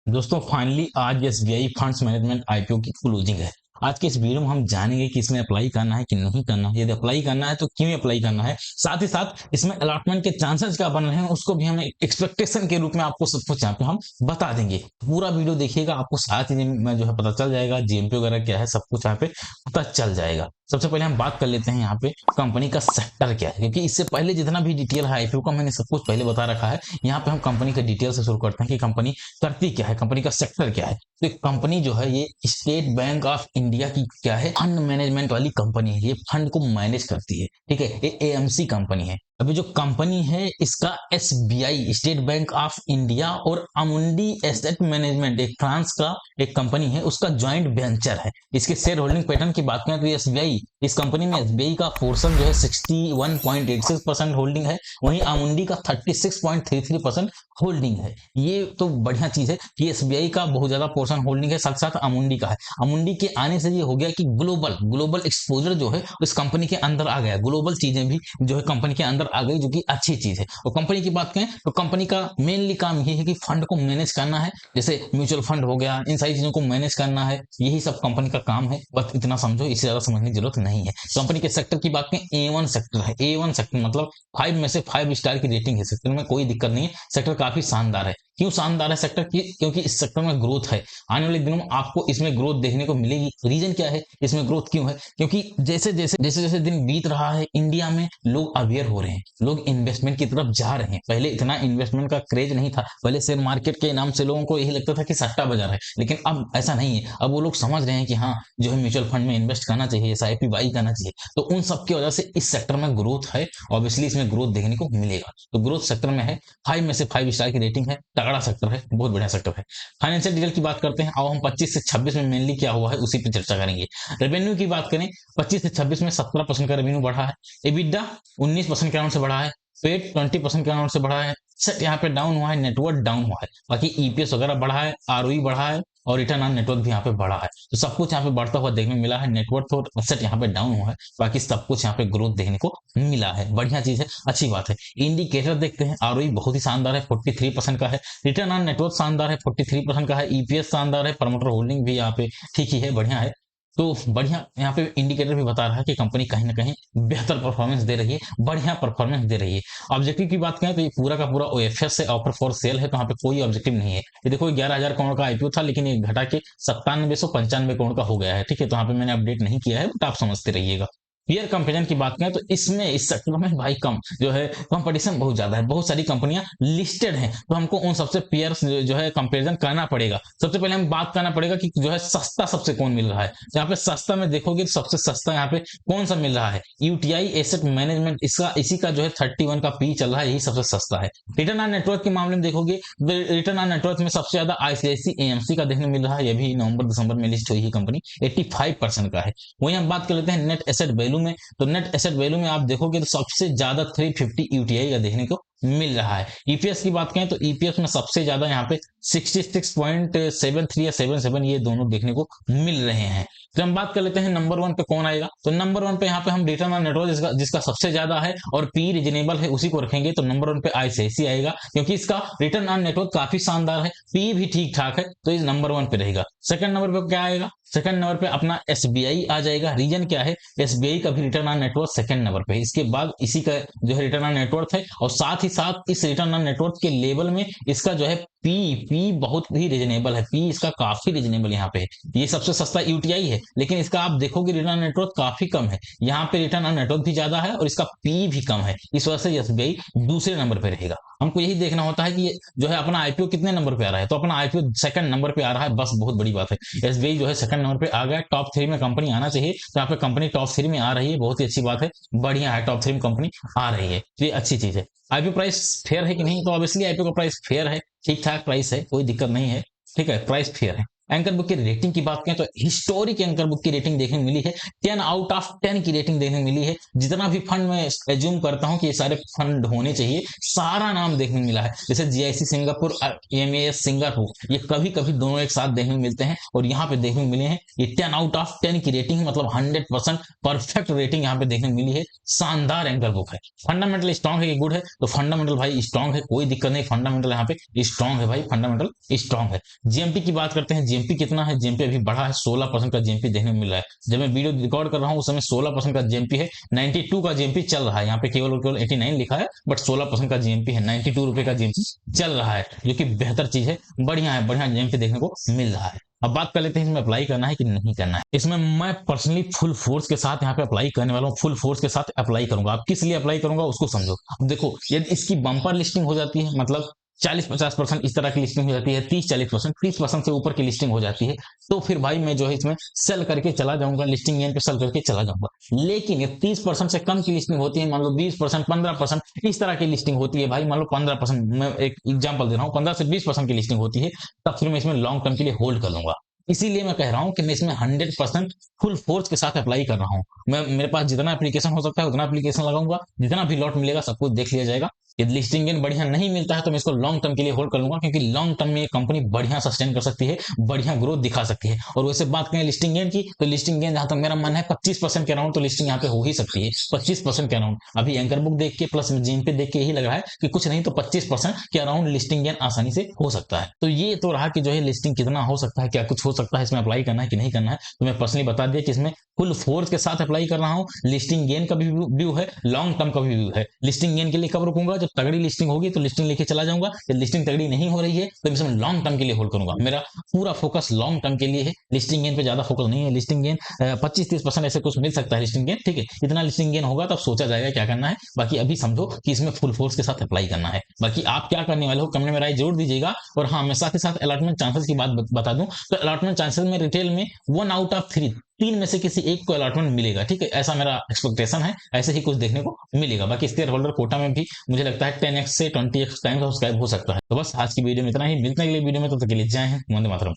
दोस्तों फाइनली आज SBI funds management IPO की क्लोजिंग है। आज के इस वीडियो में हम जानेंगे कि इसमें अप्लाई करना है कि नहीं करना है, यदि अप्लाई करना है तो क्यों अप्लाई करना है, साथ ही साथ इसमें अलॉटमेंट के चांसेस क्या बन रहे हैं उसको भी हम एक्सपेक्टेशन के रूप में आपको सब कुछ यहाँ पे हम बता देंगे। पूरा वीडियो देखिएगा, आपको सारी चीजें में जो है पता चल जाएगा, जीएमपी वगैरह क्या है सब कुछ यहाँ पे पता चल जाएगा। सबसे पहले हम बात कर लेते हैं यहाँ पे कंपनी का सेक्टर क्या है, क्योंकि इससे पहले जितना भी डिटेल है आईपीओ का मैंने सब कुछ पहले बता रखा है। यहाँ पे हम कंपनी के डिटेल से शुरू करते हैं कि कंपनी करती क्या है, कंपनी का सेक्टर क्या है। तो कंपनी जो है ये स्टेट बैंक ऑफ इंडिया की क्या है, फंड मैनेजमेंट वाली कंपनी है। ये फंड को मैनेज करती है, ठीक है। ये एएमसी कंपनी है। अभी जो कंपनी है इसका SBI state bank of India और अमुंडी एसेट मैनेजमेंट एक फ्रांस का एक कंपनी है, उसका ज्वाइंट वेंचर है। इसके शेयर होल्डिंग पैटर्न की बात करें तो एसबीआई इस कंपनी में एसबीआई का पोर्शन जो है 61.86% होल्डिंग है, वहीं अमुंडी का 36.33% होल्डिंग है। ये तो बढ़िया चीज है कि एसबीआई का बहुत ज्यादा पोर्शन होल्डिंग है, साथ साथ अमुंडी का है। अमुंडी के आने से ये हो गया कि ग्लोबल ग्लोबल एक्सपोजर जो है इस कंपनी के अंदर आ गया, ग्लोबल चीजें भी जो है कंपनी के अंदर आ गई, जो कि अच्छी चीज है। और कंपनी की बात करें तो कंपनी का मेनली काम ये है कि फंड को मैनेज करना है, जैसे म्यूचुअल फंड हो गया, इन सारी चीजों को मैनेज करना है, यही सब कंपनी का काम है। बस इतना समझो, इससे ज्यादा समझने की जरूरत नहीं है। कंपनी के सेक्टर की बात करें, ए1 सेक्टर है। ए1 सेक्टर मतलब 5 में से 5 स्टार की रेटिंग है, सेक्टर में कोई दिक्कत नहीं है, सेक्टर काफी शानदार है। क्यों शानदार है सेक्टर की? क्योंकि इस सेक्टर में ग्रोथ है, आने वाले दिनों में आपको इसमें ग्रोथ देखने को मिलेगी। रीजन क्या है इसमें ग्रोथ क्यों है? क्योंकि जैसे जैसे जैसे जैसे दिन बीत रहा है, इंडिया में लोग अवेयर हो रहे हैं, लोग इन्वेस्टमेंट की तरफ जा रहे हैं। पहले इतना इन्वेस्टमेंट का क्रेज नहीं था, पहले शेयर मार्केट के नाम से लोगों को यही लगता था कि सट्टा बाजार है, लेकिन अब ऐसा नहीं है। अब वो लोग समझ रहे हैं कि हाँ, जो है म्यूचुअल फंड में इन्वेस्ट करना चाहिए, एसआईपी बाई करना चाहिए। तो उन सब की वजह से इस सेक्टर में ग्रोथ है, ऑब्वियसली इसमें ग्रोथ देखने को मिलेगा। तो ग्रोथ सेक्टर में है, 5 में से 5 स्टार की रेटिंग है, तगड़ा सेक्टर है, बहुत बढ़िया सेक्टर है। फाइनेंशियल डिटेल की बात करते हैं, अब हम 25 से 26 में मेनली क्या हुआ है उसी पर चर्चा करेंगे। रेवेन्यू की बात करें, 25 से 26 में 17% का रेवेन्यू बढ़ा है, एबिडा 19% के अराउंड से बढ़ा है, पेट 20% के अराउंड से बढ़ा है, सेट यहाँ पे डाउन हुआ है, नेटवर्क डाउन हुआ है, बाकी ईपीएस वगैरह बढ़ा है, आरओई बढ़ा है और रिटर्न ऑन नेटवर्क भी यहाँ पे बढ़ा है। तो सब कुछ यहाँ पे बढ़ता हुआ देखने मिला है। नेटवर्क और सेट यहाँ पे डाउन हुआ है, बाकी सब कुछ यहाँ पे ग्रोथ देखने को मिला है, बढ़िया चीज है, अच्छी बात है। इंडिकेटर देखते हैं, आरओई बहुत ही शानदार है, 43% का है, रिटर्न ऑन नेटवर्क शानदार है, 43% का है, ईपीएस शानदार है, प्रमोटर होल्डिंग भी यहाँ पे ठीक ही है, बढ़िया है। तो बढ़िया यहाँ पे इंडिकेटर भी बता रहा है कि कंपनी कहीं ना कहीं बेहतर परफॉर्मेंस दे रही है, बढ़िया परफॉर्मेंस दे रही है। ऑब्जेक्टिव की बात करें तो ये पूरा का पूरा ओएफएस से ऑफर फॉर सेल है, तो यहाँ पे कोई ऑब्जेक्टिव नहीं है। ये देखो 11,000 करोड़ का आईपीओ था, लेकिन ये घटा के 9795 करोड़ का हो गया है, ठीक है। तो यहाँ पे मैंने अपडेट नहीं किया है, बट आप समझते रहिएगा। पीयर कंपेरिजन की बात करें तो इसमें इस सेक्टर में भाई कम जो है कंपटीशन बहुत ज्यादा है, बहुत सारी कंपनियां लिस्टेड हैं, तो हमको उन सबसे पीयर जो है कंपेरिजन करना पड़ेगा। सबसे पहले हम बात करना पड़ेगा कि जो है सस्ता सबसे कौन मिल रहा है। यहाँ पे सस्ता में देखोगे तो सबसे सस्ता यहाँ पे कौन सा मिल रहा है, यूटीआई एसेट मैनेजमेंट, इसका इसी का जो है 31 का पी चल रहा है, यही सबसे सस्ता है। रिटर्न ऑन नेटवर्क के मामले में देखोगे, रिटर्न ऑन नेटवर्क में सबसे ज्यादा आईसीआईसी एएमसी का देखने मिल रहा है, ये भी नवंबर दिसंबर में लिस्ट हुई है कंपनी, 85% का है। वही हम बात कर लेते हैं नेट एसेट वैल्यू में, तो नेट एसेट वैल्यू में आप देखोगे तो सबसे ज्यादा 350 यूटीआई का देखने को मिल रहा है। ईपीएस की बात करें तो ईपीएस में सबसे ज्यादा यहाँ पे 66.73 या 77 ये दोनों देखने को मिल रहे हैं। तो हम बात कर लेते हैं नंबर 1 पे कौन आएगा, तो नंबर 1 पे यहाँ पे हम रिटर्न ऑन नेटवर्क जिसका सबसे ज्यादा है और पी रीजनेबल है उसी को रखेंगे, तो नंबर 1 पे आईसीआईसी आएगा, क्योंकि इसका रिटर्न ऑन नेटवर्क काफी शानदार है, पी भी ठीक ठाक है, तो इस नंबर 1 पे रहेगा। सेकंड नंबर पे क्या आएगा? सेकंड नंबर पे अपना एसबीआई आ जाएगा। रीजन क्या है? एसबीआई का भी return on network second number पे है, इसके बाद इसी का जो है रिटर्न ऑन नेटवर्क है, और साथ ही साथ इस रिटर्न ऑन नेटवर्क के लेवल में इसका जो है पी बहुत ही रीजनेबल है, पी इसका काफी रीजनेबल यहाँ पे है। ये सबसे सस्ता यूटीआई है, लेकिन इसका आप देखोगे रिटर्न ऑन नेटवर्क काफी कम है, यहाँ पे रिटर्न ऑन नेटवर्क भी ज्यादा है और इसका पी भी कम है, इस वजह से एसबीआई दूसरे नंबर पे रहेगा। हमको यही देखना होता है कि ये जो है अपना आईपीओ कितने नंबर पे आ रहा है, तो अपना आईपीओ सेकंड नंबर पे आ रहा है, बस बहुत बड़ी बात है। एसबीआई जो है सेकंड नंबर पे आ गया, टॉप 3 में कंपनी आना चाहिए, तो यहाँ पे कंपनी टॉप 3 में आ रही है, बहुत ही अच्छी बात है, बढ़िया है, टॉप 3 में कंपनी आ रही है, ये अच्छी चीज है। आईपीओ प्राइस फेयर है कि नहीं, तो ऑब्वियसली आईपीओ का प्राइस फेयर है, ठीक ठाक प्राइस है, कोई दिक्कत नहीं है, ठीक है, प्राइस फेयर है। एंकर बुक की रेटिंग की बात करें तो हिस्टोरिक एंकर बुक की रेटिंग देखने मिली है 10 आउट ऑफ 10 की रेटिंग देखने मिली है। जितना भी फंड मैं एज्यूम करता हूं कि ये सारे फंड होने चाहिए, सारा नाम देखने मिला है। जैसे जीआईसी सिंगापुर, एमएएस सिंगापुर, ये कभी कभी दोनों एक साथ देखने मिलते हैं और यहाँ पे देखने मिले हैं। ये 10 आउट ऑफ 10 की रेटिंग, मतलब 100% परफेक्ट रेटिंग यहाँ पे देखने मिली है। शानदार एंकर बुक है। फंडामेंटल स्ट्रॉन्ग है कि गुड है, तो फंडामेंटल भाई स्ट्रॉन्ग है, कोई दिक्कत नहीं। फंडामेंटल यहाँ पे स्ट्रॉन्ग है भाई, फंडामेंटल स्ट्रॉन्ग है। जीएमपी की बात करते हैं, जीएमपी कितना है? जीएमपी अभी बढ़ा है, 16% का जीएमपी देखने में मिल रहा है। जब मैं वीडियो रिकॉर्ड कर रहा हूँ उस समय 16% का जीएमपी है, 92 का जीएमपी चल रहा है। यहाँ पे केवल 89 लिखा है, बट 16% का जीएमपी है, 92 रुपए का जीएमपी चल रहा है, जो कि बेहतर चीज है, बढ़िया है, बढ़िया जीएमपी देखने को मिल रहा है। अब बात कर लेते हैं इसमें अप्लाई करना है कि नहीं करना है। इसमें मैं पर्सनली फुल फोर्स के साथ यहाँ पे अप्लाई करने वाला हूँ, फुल फोर्स के साथ अप्लाई करूंगा। अब किस लिए अप्लाई करूंगा उसको समझो। अब देखो, यदि इसकी बम्पर लिस्टिंग हो जाती है, मतलब 40-50% इस तरह की लिस्टिंग हो जाती है, 30-40%, 30% से ऊपर की लिस्टिंग हो जाती है, तो फिर भाई मैं जो है इसमें सेल करके चला जाऊंगा, लिस्टिंग गेन पे सेल करके चला जाऊंगा। लेकिन ये 30% से कम की लिस्टिंग होती है, मान लो 20%, 15% इस तरह की लिस्टिंग होती है भाई, मान लो 15%, मैं एक एग्जाम्पल दे रहा हूँ, 15 से 20% की लिस्टिंग होती है, तब फिर मैं इसमें लॉन्ग टर्म के लिए होल्ड कर लूंगा। इसीलिए मैं कह रहा हूं कि मैं इसमें 100% फुल फोर्स के साथ अप्लाई कर रहा हूं। मैं, मेरे पास जितना एप्लीकेशन हो सकता है उतना एप्लीकेशन लगाऊंगा, जितना भी लॉट मिलेगा सब कुछ देख लिया जाएगा। यदि लिस्टिंग गेन बढ़िया नहीं मिलता है तो मैं इसको लॉन्ग टर्म के लिए होल्ड कर लूंगा, क्योंकि लॉन्ग टर्म में ये कंपनी बढ़िया सस्टेन कर सकती है, बढ़िया ग्रोथ दिखा सकती है। और वैसे बात करें लिस्टिंग गेन की, तो लिस्टिंग गेन जहां तक मेरा मन है 25% के अराउंड तो लिस्टिंग यहाँ पे हो ही सकती है, 25% के अराउंड। अभी एंकर बुक देख के प्लस जीएमपी देख के यही लग रहा है कि कुछ नहीं तो 25% के अराउंड लिस्टिंग गेन आसानी से हो सकता है। तो ये तो रहा कि जो है लिस्टिंग कितना हो सकता है, क्या कुछ हो सकता है, इसमें अप्लाई करना है कि नहीं करना है। तो मैं पर्सनली बता दिया कि इसमें फुल फोर्स के साथ अप्लाई कर रहा हूं। लिस्टिंग गेन का भी व्यू है, लॉन्ग टर्म का भी व्यू है। लिस्टिंग गेन के लिए कब रुकूंगा? जब तगड़ी लिस्टिंग होगी तो लिस्टिंग लेके चला जाऊंगा। जब लिस्टिंग तगड़ी नहीं हो रही है तो इसमें लॉन्ग टर्म के लिए होल्ड करूंगा। मेरा पूरा फोकस लॉन्ग टर्म के लिए है, लिस्टिंग गेन पे ज्यादा फोकस नहीं है। लिस्टिंग गेन 25-30% ऐसे कुछ मिल सकता है लिस्टिंग गेन, ठीक है, इतना लिस्टिंग गेन होगा तब सोचा जाएगा क्या करना है। बाकी अभी समझो कि इसमें फुल फोर्स के साथ अप्लाई करना है। बाकी आप क्या करने वाले हो कमेंट में राय जरूर दीजिएगा। और हाँ, मैं साथ ही साथ अलॉटमेंट चांसेस की बात बता दूं, तो अलॉटमेंट चांसेस में रिटेल में 1 आउट ऑफ 3, 3 में से किसी एक को अलॉटमेंट मिलेगा, ठीक है, ऐसा मेरा एक्सपेक्टेशन है, ऐसे ही कुछ देखने को मिलेगा। बाकी शेयर होल्डर कोटा में भी मुझे लगता है 10x से 20x टाइम सब्सक्राइब हो सकता है। तो बस आज की वीडियो में इतना ही, मिलते हैं अगली वीडियो में, तब तक के लिए जय हिंद, वंदे मातरम।